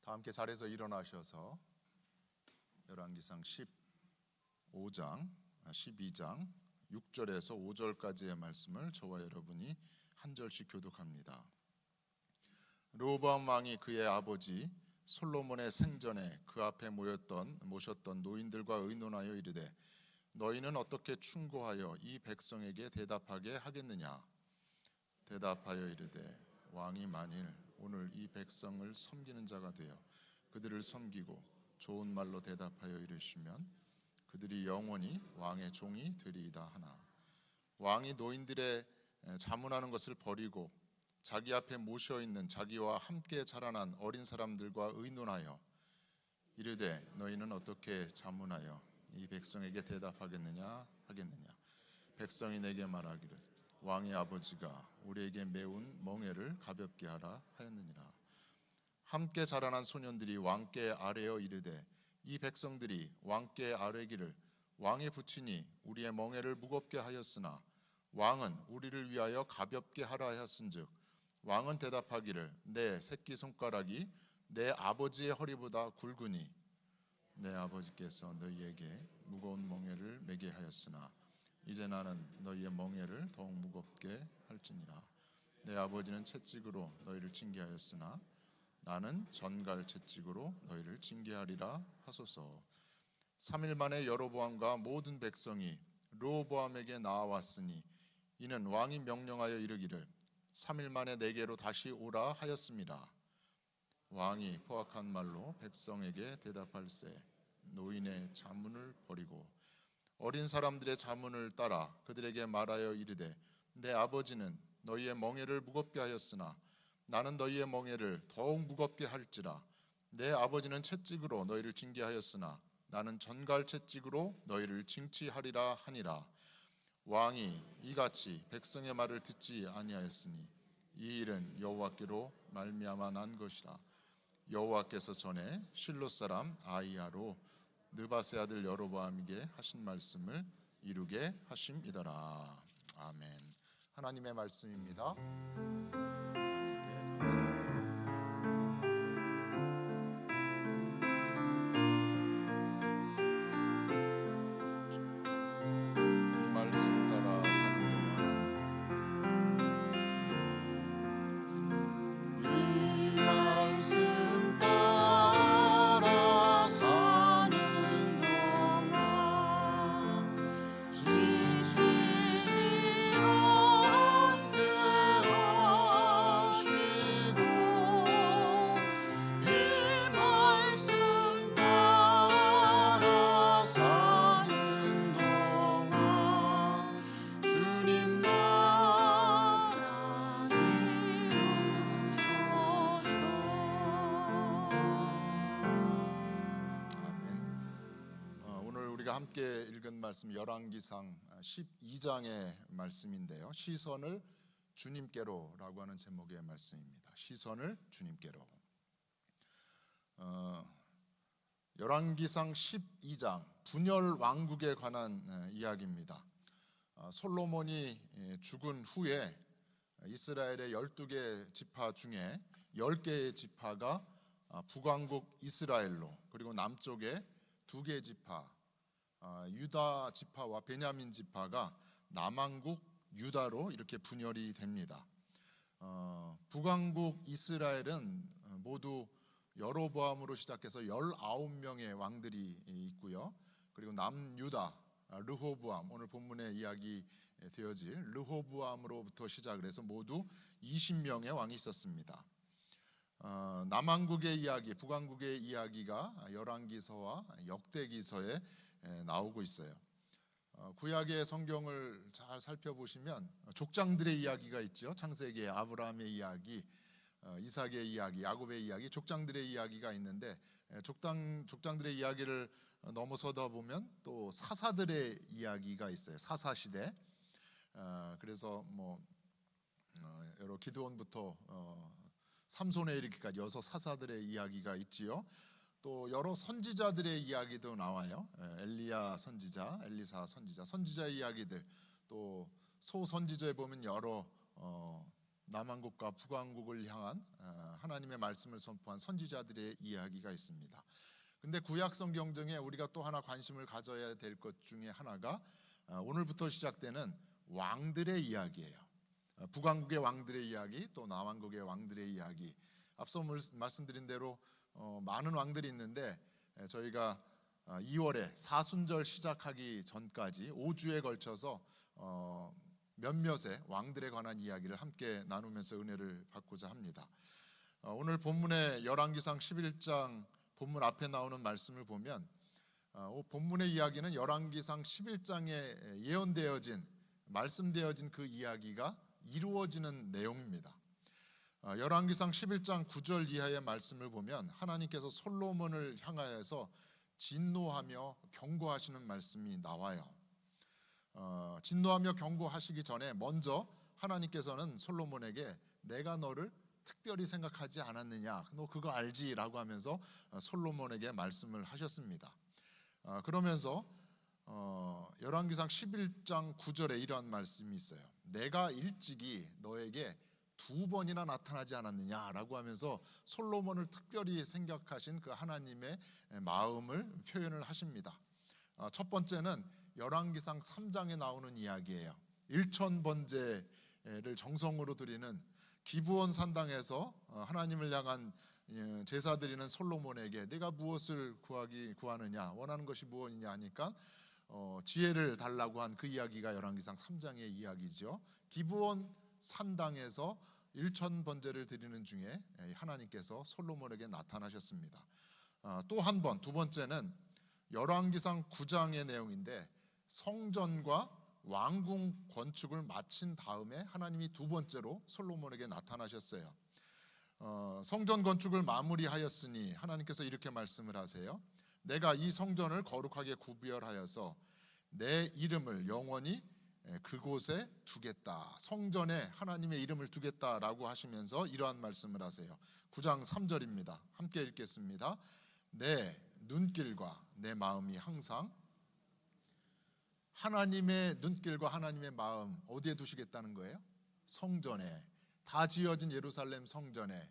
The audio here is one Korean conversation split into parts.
다 함께 자리에서 일어나셔서 열왕기상 12장 6절에서 5절까지의 말씀을 저와 여러분이 한 절씩 교독합니다. 르호보암 왕이 그의 아버지 솔로몬의 생전에 그 앞에 모셨던 노인들과 의논하여 이르되 너희는 어떻게 충고하여 이 백성에게 대답하게 하겠느냐? 대답하여 이르되 왕이 만일 오늘 이 백성을 섬기는 자가 되어 그들을 섬기고 좋은 말로 대답하여 이르시면 그들이 영원히 왕의 종이 되리이다 하나 왕이 노인들의 자문하는 것을 버리고 자기 앞에 모셔 있는 자기와 함께 자라난 어린 사람들과 의논하여 이르되 너희는 어떻게 자문하여 이 백성에게 대답하겠느냐 하겠느냐. 백성이 내게 말하기를 왕의 아버지가 우리에게 메운 멍에를 가볍게 하라 하였느니라. 함께 자라난 소년들이 왕께 아뢰어 이르되 이 백성들이 왕께 아뢰기를 왕의 부친이 우리의 멍에를 무겁게 하였으나 왕은 우리를 위하여 가볍게 하라 하였은즉 왕은 대답하기를 내 새끼손가락이 내 아버지의 허리보다 굵으니 내 아버지께서 너희에게 무거운 멍에를 매게 하였으나 이제 나는 너희의 멍에를 더욱 무겁게 할지니라. 내 아버지는 채찍으로 너희를 징계하였으나 나는 전갈 채찍으로 너희를 징계하리라 하소서. 3일 만에 여로보암과 모든 백성이 르호보암에게 나아왔으니 이는 왕이 명령하여 이르기를 3일 만에 내게로 다시 오라 하였습니다. 왕이 포악한 말로 백성에게 대답할세 노인의 자문을 버리고 어린 사람들의 자문을 따라 그들에게 말하여 이르되 내 아버지는 너희의 멍에를 무겁게 하였으나 나는 너희의 멍에를 더욱 무겁게 할지라. 내 아버지는 채찍으로 너희를 징계하였으나 나는 전갈 채찍으로 너희를 징치하리라 하니라. 왕이 이같이 백성의 말을 듣지 아니하였으니 이 일은 여호와께로 말미암아 난 것이라. 여호와께서 전에 실로 사람 아히야로 느밧의 아들 여로보암에게 하신 말씀을 이루게 하심이더라. 아멘. 하나님의 말씀입니다. 하나님께 감사드립니다. 이 말씀 따라 사는 동안 이 말씀 따라 사는 동안 지치지 않게 하시고 이 말씀 따라 사는 동안 주님 나라 이루소서. 아멘. 오늘 우리가 함께 읽은 말씀 열왕기상 12장의 말씀인데요. 시선을 주님께로라고 하는 제목의 말씀입니다. 시선을 주님께로. 열왕기상 12장 분열 왕국에 관한 이야기입니다. 솔로몬이 죽은 후에 이스라엘의 12개 지파 중에 10개의 지파가 북왕국 이스라엘로, 그리고 남쪽에 2개 지파 유다 지파와 베냐민 지파가 남왕국 유다로 이렇게 분열이 됩니다. 북왕국 이스라엘은 모두 여로보암으로 시작해서 19명의 왕들이 있고요. 그리고 남유다 르호보암, 오늘 본문에 이야기 되어질 르호보암으로부터 시작을 해서 모두 20명의 왕이 있었습니다. 남왕국의 이야기, 북왕국의 이야기가 열왕기서와 역대기서에 나오고 있어요. 구약의 성경을 잘 살펴보시면 족장들의 이야기가 있죠. 창세기에 아브라함의 이야기, 이삭의 이야기, 야곱의 이야기, 족장들의 이야기가 있는데 족장들의 이야기를 넘어서다 보면 또 사사들의 이야기가 있어요. 사사시대. 그래서 여러 기드온부터 삼손에 이르기까지 여섯 사사들의 이야기가 있지요. 또 여러 선지자들의 이야기도 나와요. 엘리야 선지자, 엘리사 선지자, 선지자의 이야기들, 또 소선지자에 보면 여러 남왕국과 북왕국을 향한 하나님의 말씀을 선포한 선지자들의 이야기가 있습니다. 근데 구약 성경 중에 우리가 또 하나 관심을 가져야 될 것 중에 하나가 오늘부터 시작되는 왕들의 이야기예요. 북왕국의 왕들의 이야기, 또 남왕국의 왕들의 이야기. 앞서 말씀드린 대로 많은 왕들이 있는데 저희가 2월에 사순절 시작하기 전까지 5주에 걸쳐서 몇몇의 왕들에 관한 이야기를 함께 나누면서 은혜를 받고자 합니다. 오늘 본문의 열왕기상 11장 본문 앞에 나오는 말씀을 보면 본문의 이야기는 열왕기상 11장에 예언되어진 말씀되어진 그 이야기가 이루어지는 내용입니다. 열왕기상 11장 9절 이하의 말씀을 보면 하나님께서 솔로몬을 향하여서 진노하며 경고하시는 말씀이 나와요. 진노하며 경고하시기 전에 먼저 하나님께서는 솔로몬에게 내가 너를 특별히 생각하지 않았느냐, 너 그거 알지? 라고 하면서 솔로몬에게 말씀을 하셨습니다. 그러면서 열왕기상 11장 9절에 이러한 말씀이 있어요. 내가 일찍이 너에게 2번이나 나타나지 않았느냐라고 하면서 솔로몬을 특별히 생각하신 그 하나님의 마음을 표현을 하십니다. 첫 번째는 열왕기상 3장에 나오는 이야기예요. 일천번제를 정성으로 드리는 기브온 산당에서 하나님을 향한 제사 드리는 솔로몬에게 내가 무엇을 구하느냐, 원하는 것이 무엇이냐 하니까 지혜를 달라고 한 그 이야기가 열왕기상 3장의 이야기죠. 기브온 산당에서 일천번제를 드리는 중에 하나님께서 솔로몬에게 나타나셨습니다. 또 한 번, 두 번째는 열왕기상 9장의 내용인데 성전과 왕궁 건축을 마친 다음에 하나님이 두 번째로 솔로몬에게 나타나셨어요. 성전 건축을 마무리하였으니 하나님께서 이렇게 말씀을 하세요. 내가 이 성전을 거룩하게 구별하여서 내 이름을 영원히 그곳에 두겠다. 성전에 하나님의 이름을 두겠다라고 하시면서 이러한 말씀을 하세요. 9장 3절입니다. 함께 읽겠습니다. 내 눈길과 내 마음이 항상, 하나님의 눈길과 하나님의 마음 어디에 두시겠다는 거예요? 성전에, 다 지어진 예루살렘 성전에.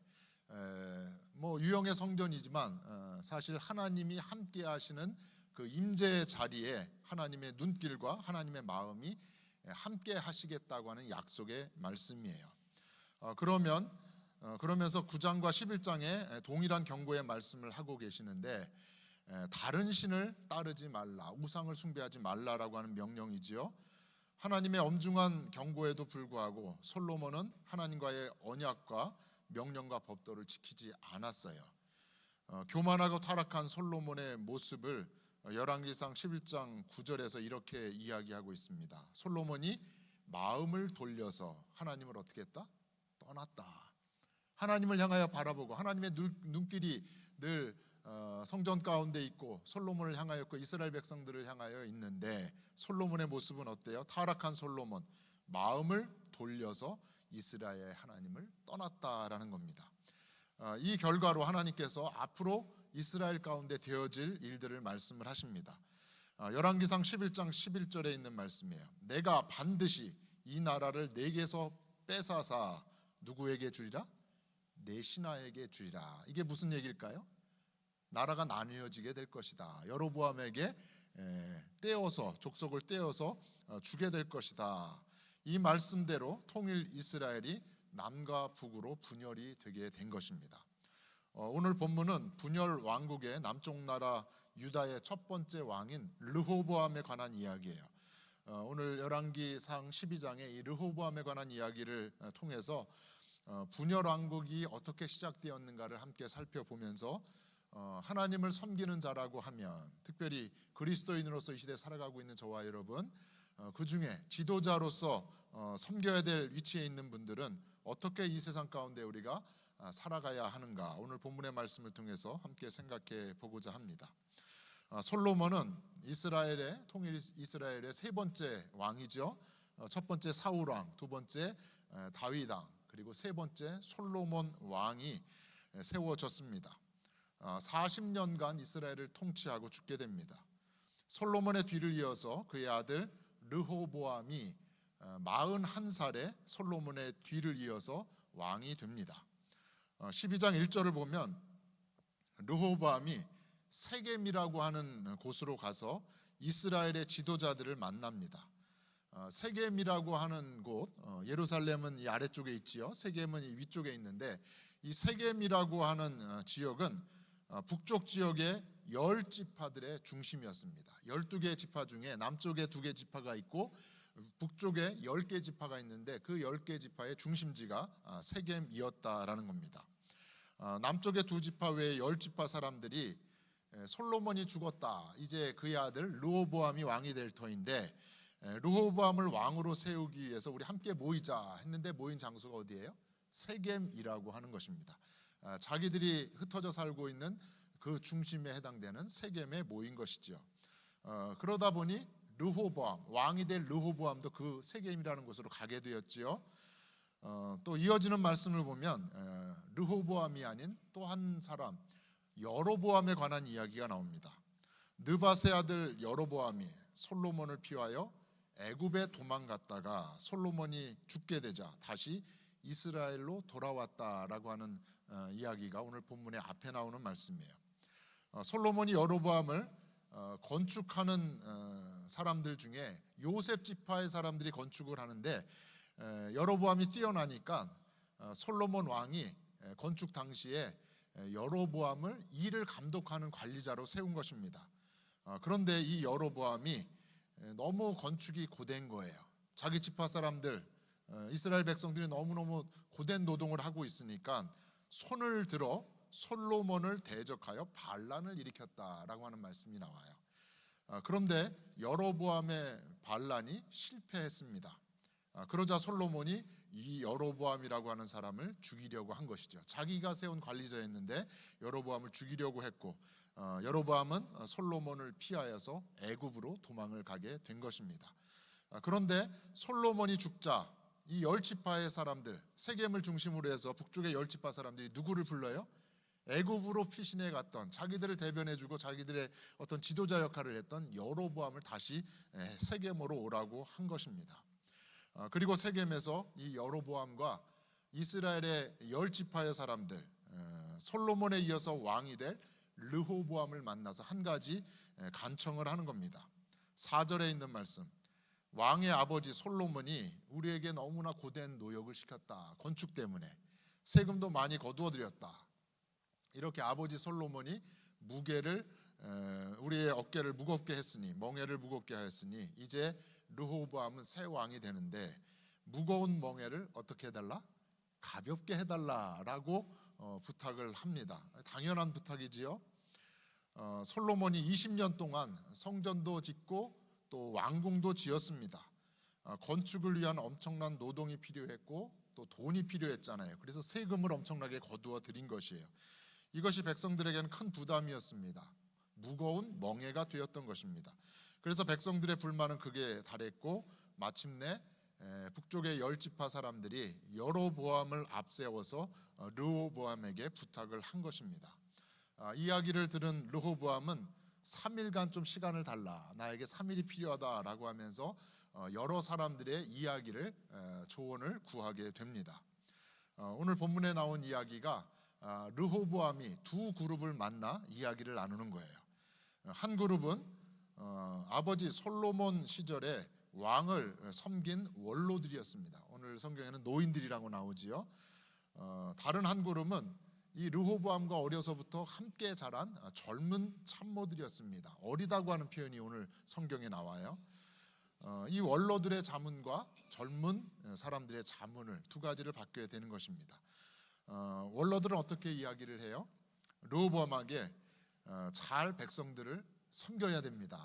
유형의 성전이지만 사실 하나님이 함께 하시는 그 임재의 자리에 하나님의 눈길과 하나님의 마음이 함께 하시겠다고 하는 약속의 말씀이에요. 그러면서 9장과 11장에 동일한 경고의 말씀을 하고 계시는데 다른 신을 따르지 말라, 우상을 숭배하지 말라라고 하는 명령이지요. 하나님의 엄중한 경고에도 불구하고 솔로몬은 하나님과의 언약과 명령과 법도를 지키지 않았어요. 교만하고 타락한 솔로몬의 모습을 열왕기상 11장 9절에서 이렇게 이야기하고 있습니다. 솔로몬이 마음을 돌려서 하나님을 어떻게 했다? 떠났다. 하나님을 향하여 바라보고 하나님의 눈길이 늘 성전 가운데 있고 솔로몬을 향하였고 이스라엘 백성들을 향하여 있는데 솔로몬의 모습은 어때요? 타락한 솔로몬, 마음을 돌려서 이스라엘의 하나님을 떠났다라는 겁니다. 이 결과로 하나님께서 앞으로 이스라엘 가운데 되어질 일들을 말씀을 하십니다. 열왕기상 11장 11절에 있는 말씀이에요. 내가 반드시 이 나라를 내게서 뺏어사 누구에게 주리라? 내 신하에게 주리라. 이게 무슨 얘기일까요? 나라가 나뉘어지게 될 것이다. 여로보암에게 떼어서, 족속을 떼어서 주게 될 것이다. 이 말씀대로 통일 이스라엘이 남과 북으로 분열이 되게 된 것입니다. 오늘 본문은 분열 왕국의 남쪽 나라 유다의 첫 번째 왕인 르호보암에 관한 이야기예요. 오늘 열왕기상 12장에 이 르호보암에 관한 이야기를 통해서 분열 왕국이 어떻게 시작되었는가를 함께 살펴보면서 하나님을 섬기는 자라고 하면 특별히 그리스도인으로서 이 시대에 살아가고 있는 저와 여러분, 그 중에 지도자로서 섬겨야 될 위치에 있는 분들은 어떻게 이 세상 가운데 우리가 살아가야 하는가, 오늘 본문의 말씀을 통해서 함께 생각해 보고자 합니다. 솔로몬은 통일 이스라엘의 세 번째 왕이죠. 첫 번째 사울 왕, 두 번째 다윗 왕, 그리고 세 번째 솔로몬 왕이 세워졌습니다. 40년간 이스라엘을 통치하고 죽게 됩니다. 솔로몬의 뒤를 이어서 그의 아들 르호보암이 41살에 솔로몬의 뒤를 이어서 왕이 됩니다. 12장 1절을 보면 르호보암이 세겜이라고 하는 곳으로 가서 이스라엘의 지도자들을 만납니다. 세겜이라고 하는 곳, 예루살렘은 이 아래쪽에 있지요. 세겜은 이 위쪽에 있는데 이 세겜이라고 하는 지역은 북쪽 지역의 10지파들의 중심이었습니다. 12개 지파 중에 남쪽에 2개 지파가 있고 북쪽에 10개 지파가 있는데 그 10개 지파의 중심지가 세겜이었다라는 겁니다. 남쪽의 2지파 외에 10지파 사람들이 솔로몬이 죽었다, 이제 그의 아들 르호보암이 왕이 될 터인데 르호보암을 왕으로 세우기 위해서 우리 함께 모이자 했는데 모인 장소가 어디예요? 세겜이라고 하는 것입니다. 자기들이 흩어져 살고 있는 그 중심에 해당되는 세겜에 모인 것이죠. 그러다 보니 르호보암, 왕이 될 르호보암도 그 세겜이라는 곳으로 가게 되었지요. 또 이어지는 말씀을 보면 르호보암이 아닌 또 한 사람 여로보암에 관한 이야기가 나옵니다. 느밧의 아들 여로보암이 솔로몬을 피하여 애굽에 도망갔다가 솔로몬이 죽게 되자 다시 이스라엘로 돌아왔다라고 하는 이야기가 오늘 본문의 앞에 나오는 말씀이에요. 솔로몬이 여로보암을 건축하는 사람들 중에 요셉 지파의 사람들이 건축을 하는데 여로보암이 뛰어나니까 솔로몬 왕이 건축 당시에 여로보암을 일을 감독하는 관리자로 세운 것입니다. 그런데 이 여로보암이 너무 건축이 고된 거예요. 자기 지파 사람들, 이스라엘 백성들이 너무너무 고된 노동을 하고 있으니까 손을 들어 솔로몬을 대적하여 반란을 일으켰다라고 하는 말씀이 나와요. 그런데 여로보암의 반란이 실패했습니다. 그러자 솔로몬이 이 여로보암이라고 하는 사람을 죽이려고 한 것이죠. 자기가 세운 관리자였는데 여로보암을 죽이려고 했고 여로보암은 솔로몬을 피하여서 애굽으로 도망을 가게 된 것입니다. 그런데 솔로몬이 죽자 이 10지파의 사람들, 세겜을 중심으로 해서 북쪽의 10지파 사람들이 누구를 불러요? 애굽으로 피신해 갔던, 자기들을 대변해주고 자기들의 어떤 지도자 역할을 했던 여로보암을 다시 세겜으로 오라고 한 것입니다. 그리고 세겜에서 이 여로보암과 이스라엘의 10지파의 사람들, 솔로몬에 이어서 왕이 될 르호보암을 만나서 한 가지 간청을 하는 겁니다. 4절에 있는 말씀, 왕의 아버지 솔로몬이 우리에게 너무나 고된 노역을 시켰다. 건축 때문에 세금도 많이 거두어들였다. 이렇게 아버지 솔로몬이 무게를 우리의 어깨를 무겁게 했으니, 멍에를 무겁게 하였으니 이제 르호보암은 새 왕이 되는데 무거운 멍에를 어떻게 해달라? 가볍게 해달라라고 부탁을 합니다. 당연한 부탁이지요. 솔로몬이 20년 동안 성전도 짓고 또 왕궁도 지었습니다. 건축을 위한 엄청난 노동이 필요했고 또 돈이 필요했잖아요. 그래서 세금을 엄청나게 거두어 들인 것이에요. 이것이 백성들에게는 큰 부담이었습니다. 무거운 멍에가 되었던 것입니다. 그래서 백성들의 불만은 극에 달했고 마침내 북쪽의 10지파 사람들이 여로보암을 앞세워서 르호보암에게 부탁을 한 것입니다. 이야기를 들은 르호보암은 3일간 좀 시간을 달라, 나에게 3일이 필요하다라고 하면서 여러 사람들의 이야기를 조언을 구하게 됩니다. 오늘 본문에 나온 이야기가 르호보암이 두 그룹을 만나 이야기를 나누는 거예요. 한 그룹은 아버지 솔로몬 시절에 왕을 섬긴 원로들이었습니다. 오늘 성경에는 노인들이라고 나오지요. 다른 한 그룹은 이 르호보암과 어려서부터 함께 자란 젊은 참모들이었습니다. 어리다고 하는 표현이 오늘 성경에 나와요. 이 원로들의 자문과 젊은 사람들의 자문을 두 가지를 받게 되는 것입니다. 원로들은 어떻게 이야기를 해요? 르호보암에게 잘 백성들을 섬겨야 됩니다.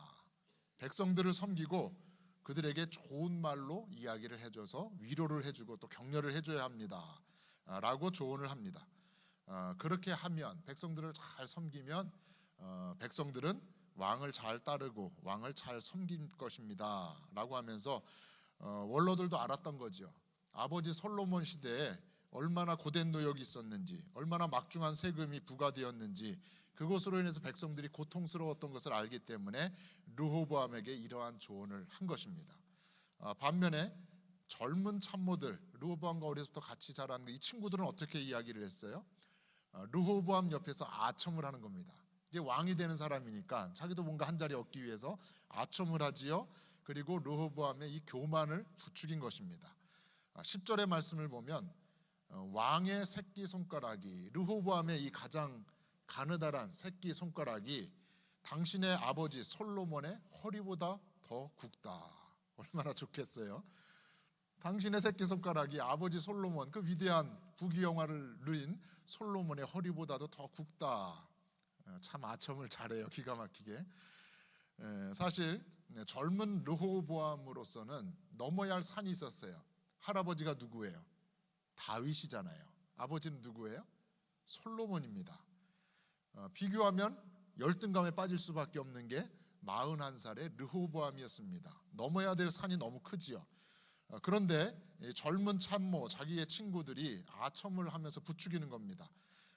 백성들을 섬기고 그들에게 좋은 말로 이야기를 해줘서 위로를 해주고 또 격려를 해줘야 합니다 라고 조언을 합니다. 그렇게 하면, 백성들을 잘 섬기면 백성들은 왕을 잘 따르고 왕을 잘 섬길 것입니다 라고 하면서 원로들도 알았던 거죠. 아버지 솔로몬 시대에 얼마나 고된 노역이 있었는지, 얼마나 막중한 세금이 부과되었는지, 그것으로 인해서 백성들이 고통스러웠던 것을 알기 때문에 르호보암에게 이러한 조언을 한 것입니다. 반면에 젊은 참모들, 르호보암과 어려서부터 같이 자란 이 친구들은 어떻게 이야기를 했어요? 르호보암 옆에서 아첨을 하는 겁니다. 이제 왕이 되는 사람이니까 자기도 뭔가 한 자리 얻기 위해서 아첨을 하지요. 그리고 르호보암의 이 교만을 부추긴 것입니다. 10절의 말씀을 보면 왕의 새끼 손가락이, 르호보암의 이 가장 가느다란 새끼 손가락이 당신의 아버지 솔로몬의 허리보다 더 굵다. 얼마나 좋겠어요. 당신의 새끼손가락이 아버지 솔로몬, 그 위대한 부귀영화를 누린 솔로몬의 허리보다도 더 굵다. 참 아첨을 잘해요. 기가 막히게. 사실 젊은 르호보암으로서는 넘어야 할 산이 있었어요. 할아버지가 누구예요? 다윗이잖아요. 아버지는 누구예요? 솔로몬입니다. 비교하면 열등감에 빠질 수밖에 없는 게 41살의 르호보암이었습니다. 넘어야 될 산이 너무 크지요. 그런데 젊은 참모, 자기의 친구들이 아첨을 하면서 부추기는 겁니다.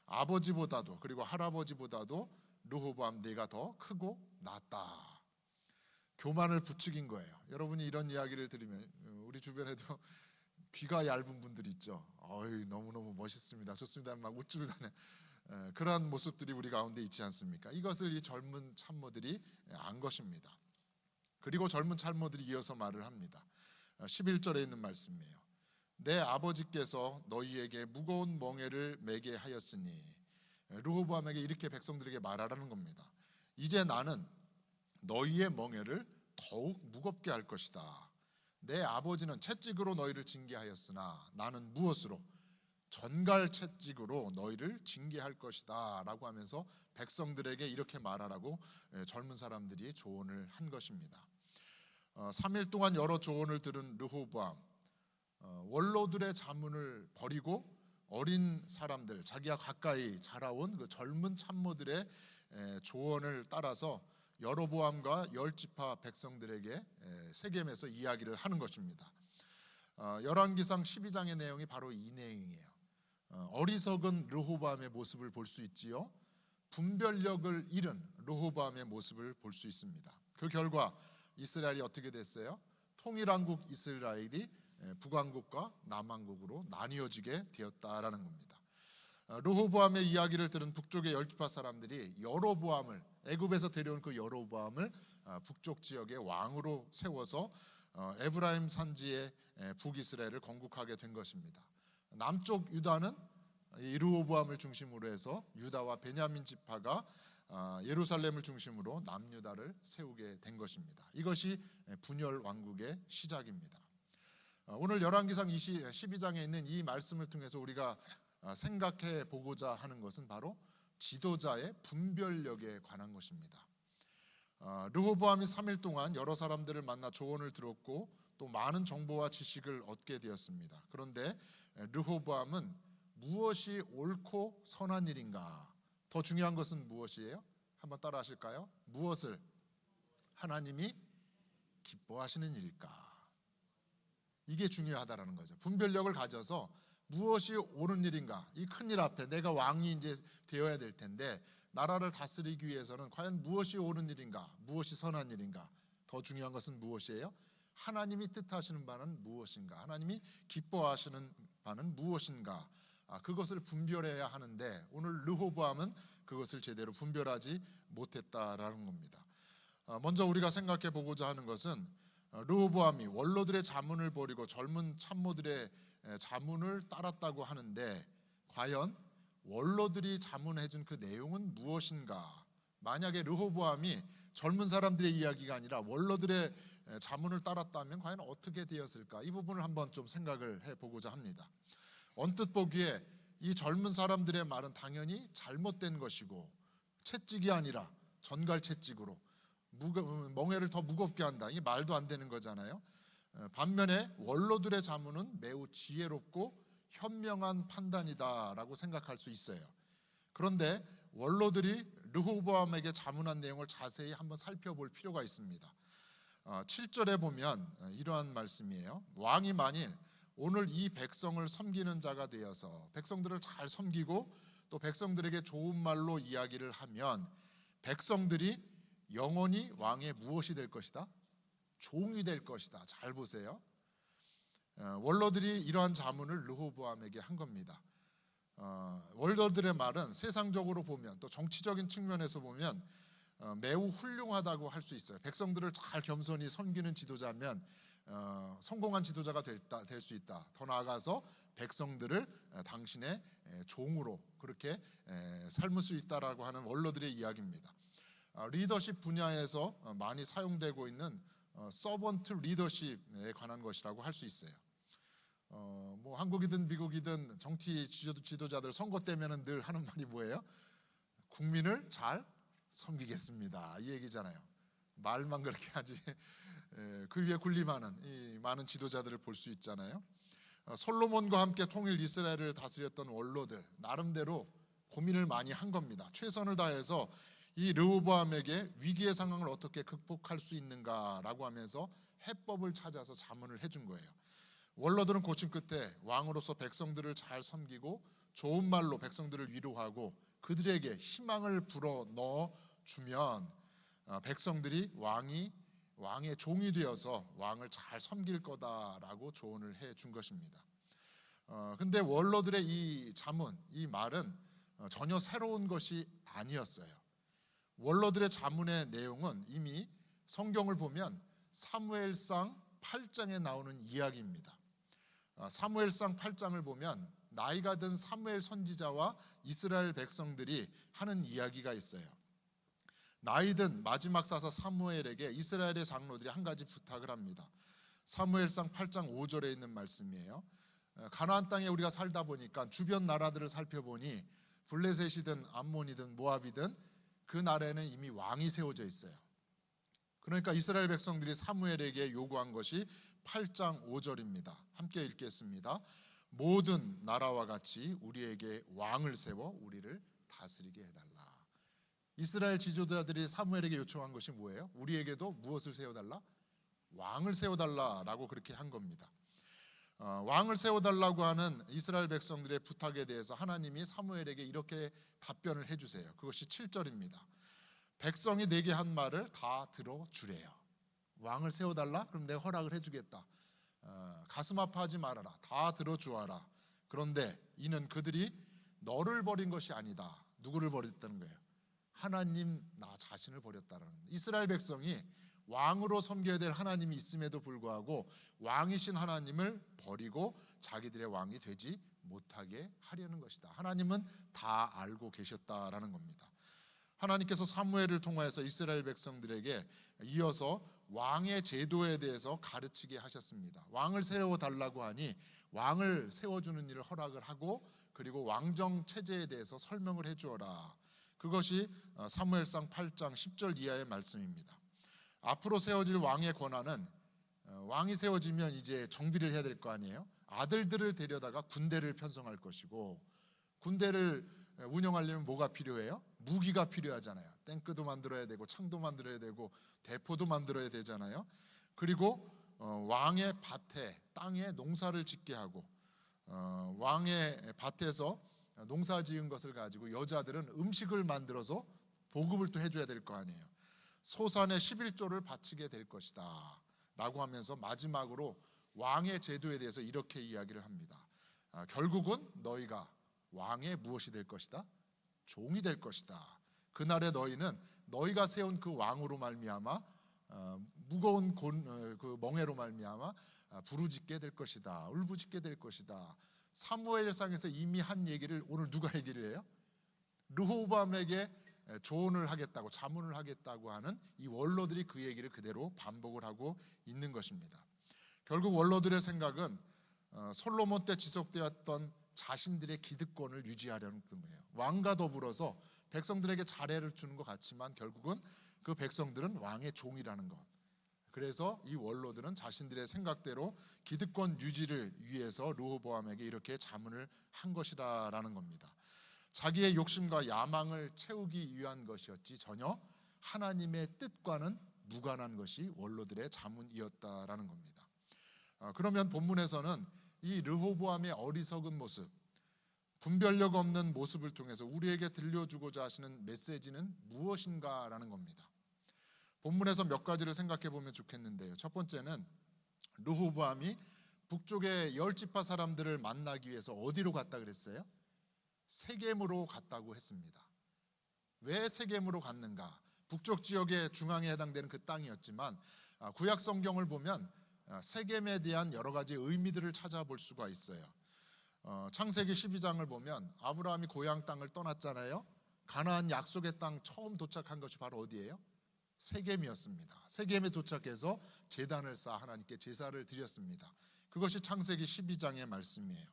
아버지보다도, 그리고 할아버지보다도 르호보암 네가 더 크고 낫다. 교만을 부추긴 거예요. 여러분이 이런 이야기를 들으면 우리 주변에도 귀가 얇은 분들 있죠. 너무너무 멋있습니다, 좋습니다, 막 우쭐다네. 그러한 모습들이 우리 가운데 있지 않습니까? 이것을 이 젊은 참모들이 안 것입니다. 그리고 젊은 참모들이 이어서 말을 합니다. 11절에 있는 말씀이에요. 내 아버지께서 너희에게 무거운 멍에를 매게 하였으니, 르호보암에게 이렇게 백성들에게 말하라는 겁니다. 이제 나는 너희의 멍에를 더욱 무겁게 할 것이다. 내 아버지는 채찍으로 너희를 징계하였으나 나는 무엇으로? 전갈 채찍으로 너희를 징계할 것이다 라고 하면서 백성들에게 이렇게 말하라고 젊은 사람들이 조언을 한 것입니다. 3일 동안 여러 조언을 들은 르호보암, 원로들의 자문을 버리고 어린 사람들, 자기와 가까이 자라온 그 젊은 참모들의 조언을 따라서 여로보암과 열 지파 백성들에게 세겜에서 이야기를 하는 것입니다. 열왕기상 12장의 내용이 바로 이 내용이에요. 어리석은 르호보암의 모습을 볼 수 있지요. 분별력을 잃은 르호보암의 모습을 볼 수 있습니다. 그 결과 이스라엘이 어떻게 됐어요? 통일왕국 이스라엘이 북왕국과 남왕국으로 나뉘어지게 되었다라는 겁니다. 르호보암의 이야기를 들은 북쪽의 열 지파 사람들이 여로보암을, 애굽에서 데려온 그 여로보암을 북쪽 지역의 왕으로 세워서 에브라임 산지의 북이스라엘을 건국하게 된 것입니다. 남쪽 유다는 이 르호보암을 중심으로 해서 유다와 베냐민 지파가 예루살렘을 중심으로 남유다를 세우게 된 것입니다. 이것이 분열 왕국의 시작입니다. 오늘 열왕기상 12장에 있는 이 말씀을 통해서 우리가 생각해 보고자 하는 것은 바로 지도자의 분별력에 관한 것입니다. 르호보암이 3일 동안 여러 사람들을 만나 조언을 들었고 또 많은 정보와 지식을 얻게 되었습니다. 그런데 르호보암은 무엇이 옳고 선한 일인가? 더 중요한 것은 무엇이에요? 한번 따라 하실까요? 무엇을 하나님이 기뻐하시는 일일까? 이게 중요하다라는 거죠. 분별력을 가져서 무엇이 옳은 일인가? 이 큰 일 앞에 내가 왕이 이제 되어야 될 텐데 나라를 다스리기 위해서는 과연 무엇이 옳은 일인가? 무엇이 선한 일인가? 더 중요한 것은 무엇이에요? 하나님이 뜻하시는 바는 무엇인가? 하나님이 기뻐하시는 바는 무엇인가? 그것을 분별해야 하는데 오늘 르호보암은 그것을 제대로 분별하지 못했다라는 겁니다. 먼저 우리가 생각해 보고자 하는 것은 르호보암이 원로들의 자문을 버리고 젊은 참모들의 자문을 따랐다고 하는데 과연 원로들이 자문해 준 그 내용은 무엇인가? 만약에 르호보암이 젊은 사람들의 이야기가 아니라 원로들의 자문을 따랐다면 과연 어떻게 되었을까? 이 부분을 한번 좀 생각을 해보고자 합니다. 언뜻 보기에 이 젊은 사람들의 말은 당연히 잘못된 것이고 채찍이 아니라 전갈 채찍으로 멍에를 더 무겁게 한다. 이게 말도 안 되는 거잖아요. 반면에 원로들의 자문은 매우 지혜롭고 현명한 판단이다라고 생각할 수 있어요. 그런데 원로들이 르호보암에게 자문한 내용을 자세히 한번 살펴볼 필요가 있습니다. 7절에 보면 이러한 말씀이에요. 왕이 만일 오늘 이 백성을 섬기는 자가 되어서 백성들을 잘 섬기고 또 백성들에게 좋은 말로 이야기를 하면 백성들이 영원히 왕의 무엇이 될 것이다? 종이 될 것이다. 잘 보세요. 원로들이 이러한 자문을 르호보암에게 한 겁니다. 원로들의 말은 세상적으로 보면 또 정치적인 측면에서 보면 매우 훌륭하다고 할 수 있어요. 백성들을 잘 겸손히 섬기는 지도자면 성공한 지도자가 될 수 있다. 더 나아가서 백성들을 당신의 종으로 그렇게 삶을 수 있다라고 하는 원로들의 이야기입니다. 리더십 분야에서 많이 사용되고 있는 서번트 리더십에 관한 것이라고 할 수 있어요. 뭐 한국이든 미국이든 정치 지도자들 선거 때면은 늘 하는 말이 뭐예요? 국민을 잘 섬기겠습니다. 이 얘기잖아요. 말만 그렇게 하지 그 위에 군림하는 이 많은 지도자들을 볼 수 있잖아요. 솔로몬과 함께 통일 이스라엘을 다스렸던 원로들 나름대로 고민을 많이 한 겁니다. 최선을 다해서 이 르호보암에게 위기의 상황을 어떻게 극복할 수 있는가라고 하면서 해법을 찾아서 자문을 해준 거예요. 원로들은 고심 끝에 왕으로서 백성들을 잘 섬기고 좋은 말로 백성들을 위로하고 그들에게 희망을 불어 넣어 주면 백성들이 왕의 종이 되어서 왕을 잘 섬길 거다라고 조언을 해 준 것입니다. 근데 원로들의 이 자문, 이 말은 전혀 새로운 것이 아니었어요. 원로들의 자문의 내용은 이미 성경을 보면 사무엘상 8장에 나오는 이야기입니다. 사무엘상 8장을 보면 나이가 든 사무엘 선지자와 이스라엘 백성들이 하는 이야기가 있어요. 나이든 마지막 사사 사무엘에게 이스라엘의 장로들이 한 가지 부탁을 합니다. 사무엘상 8장 5절에 있는 말씀이에요. 가나안 땅에 우리가 살다 보니까 주변 나라들을 살펴보니 블레셋이든 암몬이든 모압이든 그 나라에는 이미 왕이 세워져 있어요. 그러니까 이스라엘 백성들이 사무엘에게 요구한 것이 8장 5절입니다. 함께 읽겠습니다. 모든 나라와 같이 우리에게 왕을 세워 우리를 다스리게 해달라. 이스라엘 지도자들이 사무엘에게 요청한 것이 뭐예요? 우리에게도 무엇을 세워달라? 왕을 세워달라라고 그렇게 한 겁니다. 왕을 세워달라고 하는 이스라엘 백성들의 부탁에 대해서 하나님이 사무엘에게 이렇게 답변을 해주세요. 그것이 7절입니다. 백성이 내게 한 말을 다 들어주래요. 왕을 세워달라? 그럼 내가 허락을 해주겠다. 가슴 아파하지 말아라. 다 들어주어라. 그런데 이는 그들이 너를 버린 것이 아니다. 누구를 버렸다는 거예요? 하나님 나 자신을 버렸다는 거예요. 이스라엘 백성이 왕으로 섬겨야 될 하나님이 있음에도 불구하고 왕이신 하나님을 버리고 자기들의 왕이 되지 못하게 하려는 것이다. 하나님은 다 알고 계셨다라는 겁니다. 하나님께서 사무엘을 통하여서 이스라엘 백성들에게 이어서 왕의 제도에 대해서 가르치게 하셨습니다. 왕을 세워달라고 하니 왕을 세워주는 일을 허락을 하고 그리고 왕정 체제에 대해서 설명을 해주어라. 그것이 사무엘상 8장 10절 이하의 말씀입니다. 앞으로 세워질 왕의 권한은 왕이 세워지면 이제 정비를 해야 될 거 아니에요. 아들들을 데려다가 군대를 편성할 것이고 군대를 운영하려면 뭐가 필요해요? 무기가 필요하잖아요. 탱크도 만들어야 되고 창도 만들어야 되고 대포도 만들어야 되잖아요. 그리고 왕의 밭에 땅에 농사를 짓게 하고 왕의 밭에서 농사 지은 것을 가지고 여자들은 음식을 만들어서 보급을 또 해줘야 될 거 아니에요. 소산의 11조를 바치게 될 것이다 라고 하면서 마지막으로 왕의 제도에 대해서 이렇게 이야기를 합니다. 결국은 너희가 왕의 무엇이 될 것이다? 종이 될 것이다. 그날에 너희는 너희가 세운 그 왕으로 말미암아 무거운 그 멍에로 말미암아 부르짖게 될 것이다. 울부짖게 될 것이다. 사무엘상에서 이미 한 얘기를 오늘 누가 얘기를 해요? 르호보암에게 조언을 하겠다고 자문을 하겠다고 하는 이 원로들이 그 얘기를 그대로 반복을 하고 있는 것입니다. 결국 원로들의 생각은 솔로몬 때 지속되었던 자신들의 기득권을 유지하려는 거예요. 왕과 더불어서 백성들에게 자례를 주는 것 같지만 결국은 그 백성들은 왕의 종이라는 것. 그래서 이 원로들은 자신들의 생각대로 기득권 유지를 위해서 르호보암에게 이렇게 자문을 한 것이라는 겁니다. 자기의 욕심과 야망을 채우기 위한 것이었지 전혀 하나님의 뜻과는 무관한 것이 원로들의 자문이었다라는 겁니다. 그러면 본문에서는 이 르호보암의 어리석은 모습, 분별력 없는 모습을 통해서 우리에게 들려주고자 하시는 메시지는 무엇인가라는 겁니다. 본문에서 몇 가지를 생각해 보면 좋겠는데요. 첫 번째는 르호보암이 북쪽의 10지파 사람들을 만나기 위해서 어디로 갔다 그랬어요? 세겜으로 갔다고 했습니다. 왜 세겜으로 갔는가? 북쪽 지역의 중앙에 해당되는 그 땅이었지만 구약 성경을 보면 세겜에 대한 여러 가지 의미들을 찾아볼 수가 있어요. 창세기 12장을 보면 아브라함이 고향 땅을 떠났잖아요. 가나안 약속의 땅 처음 도착한 것이 바로 어디예요? 세겜이었습니다. 세겜에 도착해서 제단을 쌓아 하나님께 제사를 드렸습니다. 그것이 창세기 12장의 말씀이에요.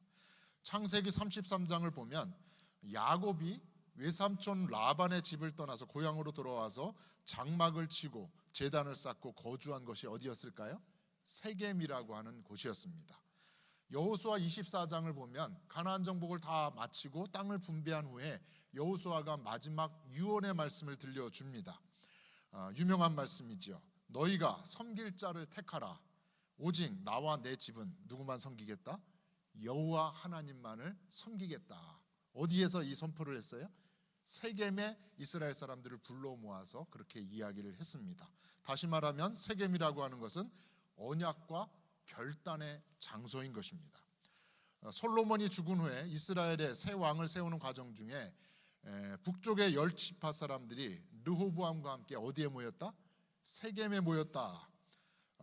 창세기 33장을 보면 야곱이 외삼촌 라반의 집을 떠나서 고향으로 돌아와서 장막을 치고 제단을 쌓고 거주한 것이 어디였을까요? 세겜이라고 하는 곳이었습니다. 여호수아 24장을 보면 가나안 정복을 다 마치고 땅을 분배한 후에 여호수아가 마지막 유언의 말씀을 들려줍니다. 유명한 말씀이지요. 너희가 섬길 자를 택하라. 오직 나와 내 집은 누구만 섬기겠다? 여호와 하나님만을 섬기겠다. 어디에서 이 선포를 했어요? 세겜에 이스라엘 사람들을 불러 모아서 그렇게 이야기를 했습니다. 다시 말하면 세겜이라고 하는 것은 언약과 결단의 장소인 것입니다. 솔로몬이 죽은 후에 이스라엘의 새 왕을 세우는 과정 중에 북쪽의 10지파 사람들이 르호보암과 함께 어디에 모였다? 세겜에 모였다.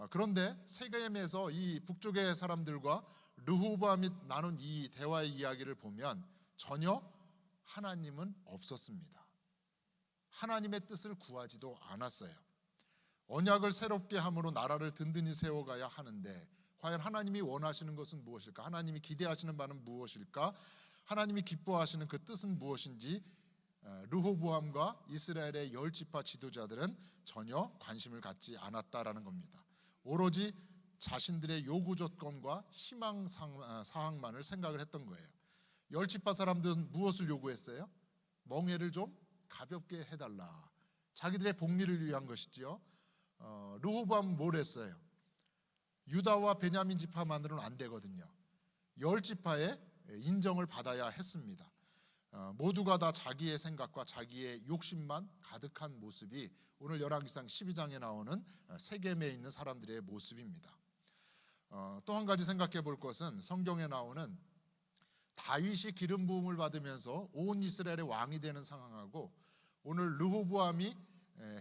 그런데 세겜에서 이 북쪽의 사람들과 르호보암이 나눈 이 대화의 이야기를 보면 전혀 하나님은 없었습니다. 하나님의 뜻을 구하지도 않았어요. 언약을 새롭게 함으로 나라를 든든히 세워가야 하는데 과연 하나님이 원하시는 것은 무엇일까? 하나님이 기대하시는 바는 무엇일까? 하나님이 기뻐하시는 그 뜻은 무엇인지 르호보암과 이스라엘의 10지파 지도자들은 전혀 관심을 갖지 않았다라는 겁니다. 오로지 자신들의 요구 조건과 희망 사항만을 생각을 했던 거예요. 10지파 사람들은 무엇을 요구했어요? 멍에를 좀 가볍게 해달라. 자기들의 복리를 위한 것이지요. 르호보암은 뭘 했어요? 유다와 베냐민 지파만으로는 안 되거든요. 10지파의 인정을 받아야 했습니다. 모두가 다 자기의 생각과 자기의 욕심만 가득한 모습이 오늘 열왕기상 12장에 나오는 세겜에 있는 사람들의 모습입니다. 또 한 가지 생각해 볼 것은 성경에 나오는 다윗이 기름 부음을 받으면서 온 이스라엘의 왕이 되는 상황하고 오늘 르호보암이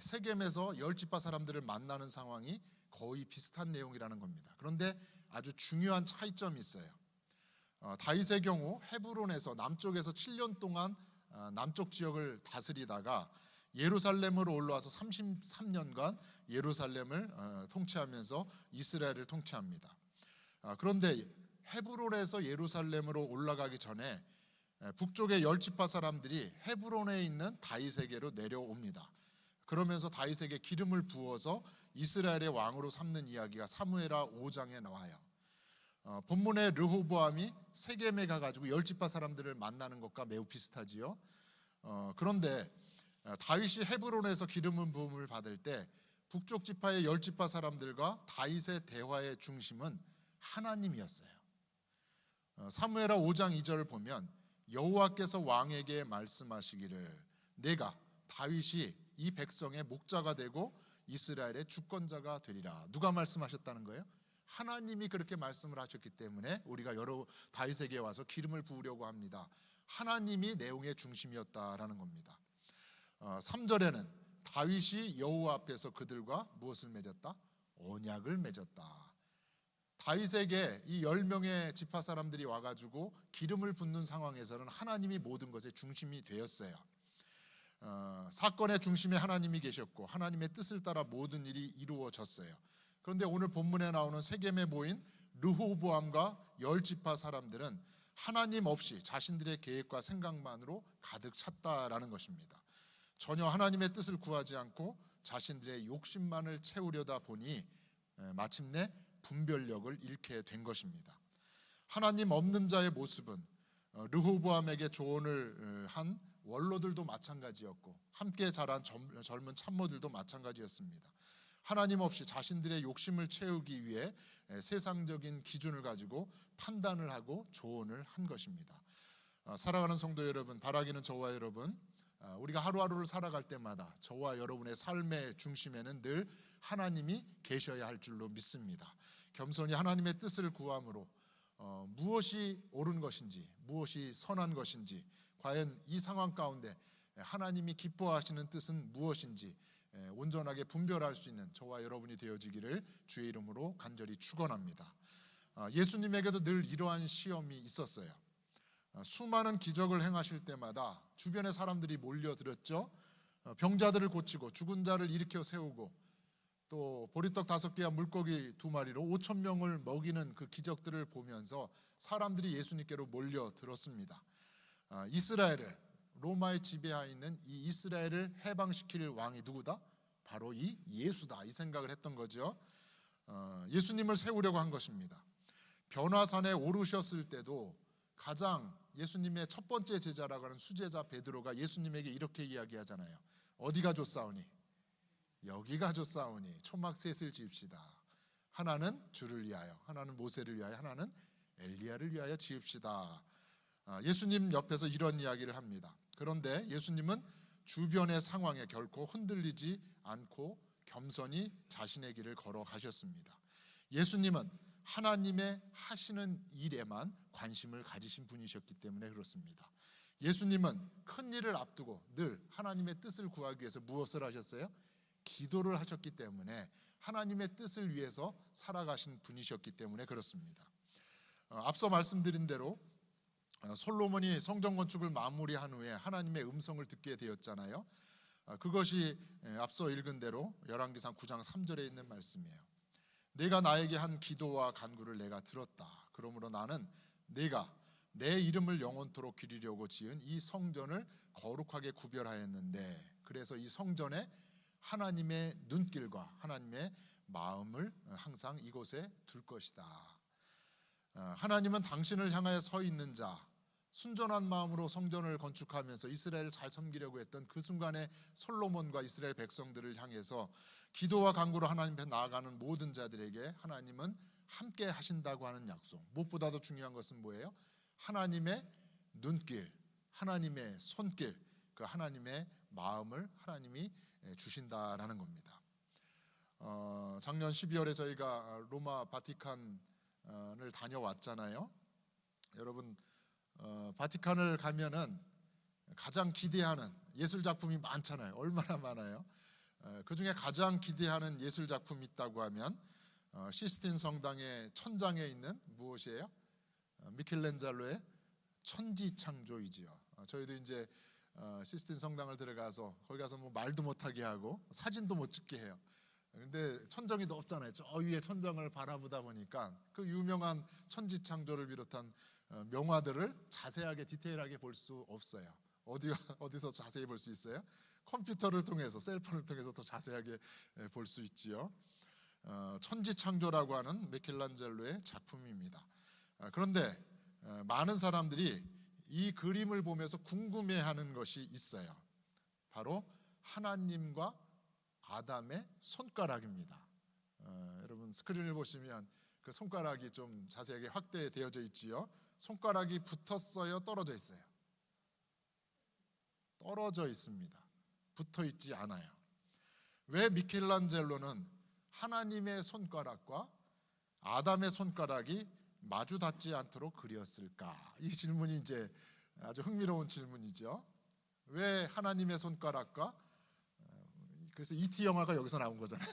세겜에서 10지파 사람들을 만나는 상황이 거의 비슷한 내용이라는 겁니다. 그런데 아주 중요한 차이점이 있어요. 다윗의 경우 헤브론에서 남쪽에서 7년 동안 남쪽 지역을 다스리다가 예루살렘으로 올라와서 33년간 예루살렘을 통치하면서 이스라엘을 통치합니다. 그런데 헤브론에서 예루살렘으로 올라가기 전에 북쪽의 10지파 사람들이 헤브론에 있는 다윗에게로 내려옵니다. 그러면서 다윗에게 기름을 부어서 이스라엘의 왕으로 삼는 이야기가 사무엘하 5장에 나와요. 본문의 르호보암이 세겜에 가가지고 10지파 사람들을 만나는 것과 매우 비슷하지요. 그런데 다윗이 헤브론에서 기름 부음을 받을 때 북쪽 지파의 10지파 사람들과 다윗의 대화의 중심은 하나님이었어요. 사무엘하 5장 2절을 보면 여호와께서 왕에게 말씀하시기를 내가 다윗이 이 백성의 목자가 되고 이스라엘의 주권자가 되리라. 누가 말씀하셨다는 거예요? 하나님이 그렇게 말씀을 하셨기 때문에 우리가 여러 다윗에게 와서 기름을 부으려고 합니다. 하나님이 내용의 중심이었다라는 겁니다. 3절에는 다윗이 여호와 앞에서 그들과 무엇을 맺었다? 언약을 맺었다. 다윗에게 이 10명의 지파 사람들이 와가지고 기름을 붓는 상황에서는 하나님이 모든 것의 중심이 되었어요. 사건의 중심에 하나님이 계셨고 하나님의 뜻을 따라 모든 일이 이루어졌어요. 그런데 오늘 본문에 나오는 세겜에 모인 르호보암과 10지파 사람들은 하나님 없이 자신들의 계획과 생각만으로 가득 찼다라는 것입니다. 전혀 하나님의 뜻을 구하지 않고 자신들의 욕심만을 채우려다 보니 마침내 분별력을 잃게 된 것입니다. 하나님 없는 자의 모습은 르호보암에게 조언을 한 원로들도 마찬가지였고 함께 자란 젊은 참모들도 마찬가지였습니다. 하나님 없이 자신들의 욕심을 채우기 위해 세상적인 기준을 가지고 판단을 하고 조언을 한 것입니다. 사랑하는 성도 여러분, 바라기는 저와 여러분, 우리가 하루하루를 살아갈 때마다 저와 여러분의 삶의 중심에는 늘 하나님이 계셔야 할 줄로 믿습니다. 겸손히 하나님의 뜻을 구함으로 무엇이 옳은 것인지, 무엇이 선한 것인지, 과연 이 상황 가운데 하나님이 기뻐하시는 뜻은 무엇인지 온전하게 분별할 수 있는 저와 여러분이 되어지기를 주의 이름으로 간절히 축원합니다. 예수님에게도 늘 이러한 시험이 있었어요. 수많은 기적을 행하실 때마다 주변의 사람들이 몰려들었죠. 병자들을 고치고 죽은 자를 일으켜 세우고 또 보리떡 5개와 물고기 2마리로 5,000명을 먹이는 그 기적들을 보면서 사람들이 예수님께로 몰려들었습니다. 이스라엘을, 로마의 지배하에 있는 이 이스라엘을 해방시킬 왕이 누구다? 바로 이 예수다, 이 생각을 했던 거죠. 예수님을 세우려고 한 것입니다. 변화산에 오르셨을 때도 가장 예수님의 첫 번째 제자라고 하는 수제자 베드로가 예수님에게 이렇게 이야기하잖아요. 어디가 좋사오니? 여기가 좋사오니 초막 셋을 지읍시다. 하나는 주를 위하여, 하나는 모세를 위하여, 하나는 엘리야를 위하여 지읍시다. 예수님 옆에서 이런 이야기를 합니다. 그런데 예수님은 주변의 상황에 결코 흔들리지 않고 겸손히 자신의 길을 걸어가셨습니다. 예수님은 하나님의 하시는 일에만 관심을 가지신 분이셨기 때문에 그렇습니다. 예수님은 큰 일을 앞두고 늘 하나님의 뜻을 구하기 위해서 무엇을 하셨어요? 기도를 하셨기 때문에 하나님의 뜻을 위해서 살아가신 분이셨기 때문에 그렇습니다. 앞서 말씀드린 대로 솔로몬이 성전 건축을 마무리한 후에 하나님의 음성을 듣게 되었잖아요. 그것이 앞서 읽은 대로 열왕기상 9장 3절에 있는 말씀이에요. 내가 나에게 한 기도와 간구를 내가 들었다. 그러므로 나는 내가 내 이름을 영원토록 기리려고 지은 이 성전을 거룩하게 구별하였는데, 그래서 이 성전에 하나님의 눈길과 하나님의 마음을 항상 이곳에 둘 것이다. 하나님은 당신을 향하여 서 있는 자, 순전한 마음으로 성전을 건축하면서 이스라엘을 잘 섬기려고 했던 그 순간에 솔로몬과 이스라엘 백성들을 향해서 기도와 간구로 하나님 앞에 나아가는 모든 자들에게 하나님은 함께 하신다고 하는 약속. 무엇보다도 중요한 것은 뭐예요? 하나님의 눈길, 하나님의 손길, 그 하나님의 마음을 하나님이 주신다라는 겁니다. 작년 12월에 저희가 로마 바티칸을 다녀왔잖아요. 여러분, 바티칸을 가면은 가장 기대하는 예술 작품이 많잖아요. 얼마나 많아요. 그 중에 가장 기대하는 예술 작품이 있다고 하면 시스틴 성당의 천장에 있는 무엇이에요? 미켈란젤로의 천지창조이지요. 저희도 이제 시스틴 성당을 들어가서 거기 가서 뭐 말도 못하게 하고 사진도 못 찍게 해요. 근데 천정이 높잖아요. 저 위에 천정을 바라보다 보니까 그 유명한 천지창조를 비롯한 명화들을 자세하게 디테일하게 볼 수 없어요. 어디서 자세히 볼 수 있어요? 컴퓨터를 통해서, 셀폰을 통해서 더 자세하게 볼 수 있지요. 천지창조라고 하는 미켈란젤로의 작품입니다. 그런데 많은 사람들이 이 그림을 보면서 궁금해하는 것이 있어요. 바로 하나님과 아담의 손가락입니다. 여러분 스크린을 보시면 그 손가락이 좀 자세하게 확대되어져 있지요. 손가락이 붙었어요? 떨어져 있어요? 떨어져 있습니다. 붙어 있지 않아요. 왜 미켈란젤로는 하나님의 손가락과 아담의 손가락이 마주 닿지 않도록 그렸을까? 이 질문이 이제 아주 흥미로운 질문이죠. 왜 하나님의 손가락과, 그래서 E.T. 영화가 여기서 나온 거잖아요.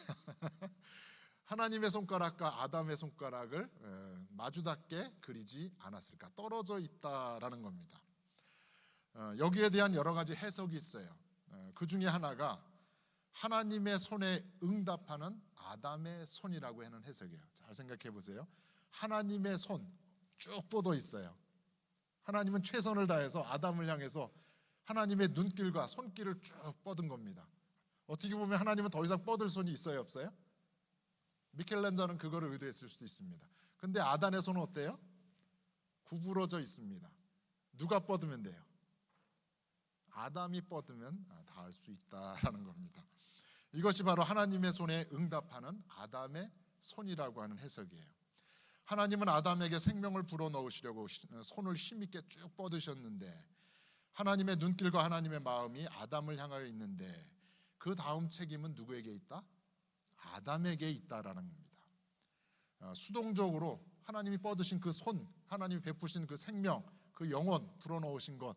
하나님의 손가락과 아담의 손가락을 마주 닿게 그리지 않았을까? 떨어져 있다라는 겁니다. 여기에 대한 여러 가지 해석이 있어요. 그 중에 하나가 하나님의 손에 응답하는 아담의 손이라고 하는 해석이에요. 잘 생각해 보세요. 하나님의 손 쭉 뻗어 있어요. 하나님은 최선을 다해서 아담을 향해서 하나님의 눈길과 손길을 쭉 뻗은 겁니다. 어떻게 보면 하나님은 더 이상 뻗을 손이 있어요, 없어요? 미켈란젤로는 그거를 의도했을 수도 있습니다. 근데 아담의 손은 어때요? 구부러져 있습니다. 누가 뻗으면 돼요? 아담이 뻗으면 닿을 수 있다라는 겁니다. 이것이 바로 하나님의 손에 응답하는 아담의 손이라고 하는 해석이에요. 하나님은 아담에게 생명을 불어넣으시려고 손을 힘있게 쭉 뻗으셨는데, 하나님의 눈길과 하나님의 마음이 아담을 향하여 있는데 그 다음 책임은 누구에게 있다? 아담에게 있다라는 겁니다. 수동적으로 하나님이 뻗으신 그 손, 하나님이 베푸신 그 생명, 그 영혼 불어넣으신 것,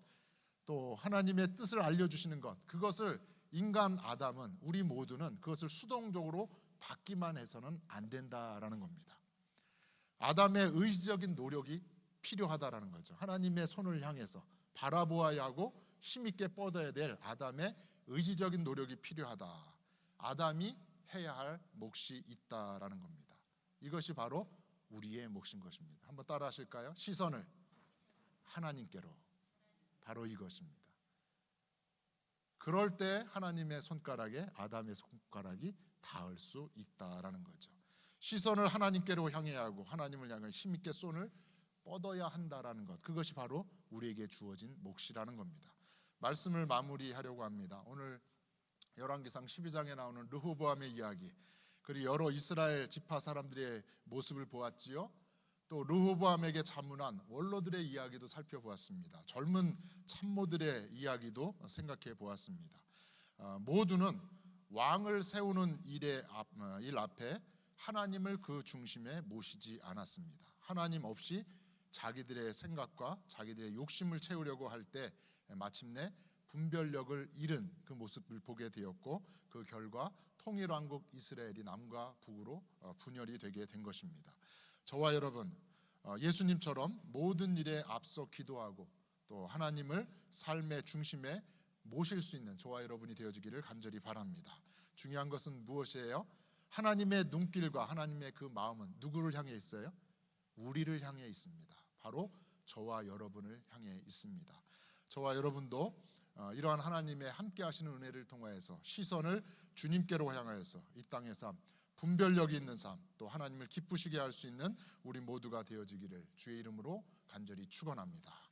또 하나님의 뜻을 알려주시는 것, 그것을 인간 아담은, 우리 모두는 그것을 수동적으로 받기만 해서는 안 된다라는 겁니다. 아담의 의지적인 노력이 필요하다라는 거죠. 하나님의 손을 향해서 바라보아야 하고 힘있게 뻗어야 될 아담의 의지적인 노력이 필요하다. 아담이 해야 할 몫이 있다라는 겁니다. 이것이 바로 우리의 몫인 것입니다. 한번 따라 하실까요? 시선을 하나님께로. 바로 이것입니다. 그럴 때 하나님의 손가락에 아담의 손가락이 닿을 수 있다라는 거죠. 시선을 하나님께로 향해야 하고 하나님을 향해 힘있게 손을 뻗어야 한다라는 것, 그것이 바로 우리에게 주어진 몫이라는 겁니다. 말씀을 마무리하려고 합니다. 오늘 열왕기상 12장에 나오는 르호보암의 이야기, 그리고 여러 이스라엘 지파 사람들의 모습을 보았지요. 또 르호보암에게 자문한 원로들의 이야기도 살펴보았습니다. 젊은 참모들의 이야기도 생각해 보았습니다. 모두는 왕을 세우는 일 앞에 하나님을 그 중심에 모시지 않았습니다. 하나님 없이 자기들의 생각과 자기들의 욕심을 채우려고 할 때 마침내 분별력을 잃은 그 모습을 보게 되었고, 그 결과 통일왕국 이스라엘이 남과 북으로 분열이 되게 된 것입니다. 저와 여러분, 예수님처럼 모든 일에 앞서 기도하고 또 하나님을 삶의 중심에 모실 수 있는 저와 여러분이 되어지기를 간절히 바랍니다. 중요한 것은 무엇이에요? 하나님의 눈길과 하나님의 그 마음은 누구를 향해 있어요? 우리를 향해 있습니다. 바로 저와 여러분을 향해 있습니다. 저와 여러분도 이러한 하나님의 함께 하시는 은혜를 통하여서 시선을 주님께로 향하여서 이 땅의 삶, 분별력이 있는 삶, 또 하나님을 기쁘시게 할 수 있는 우리 모두가 되어지기를 주의 이름으로 간절히 축원합니다.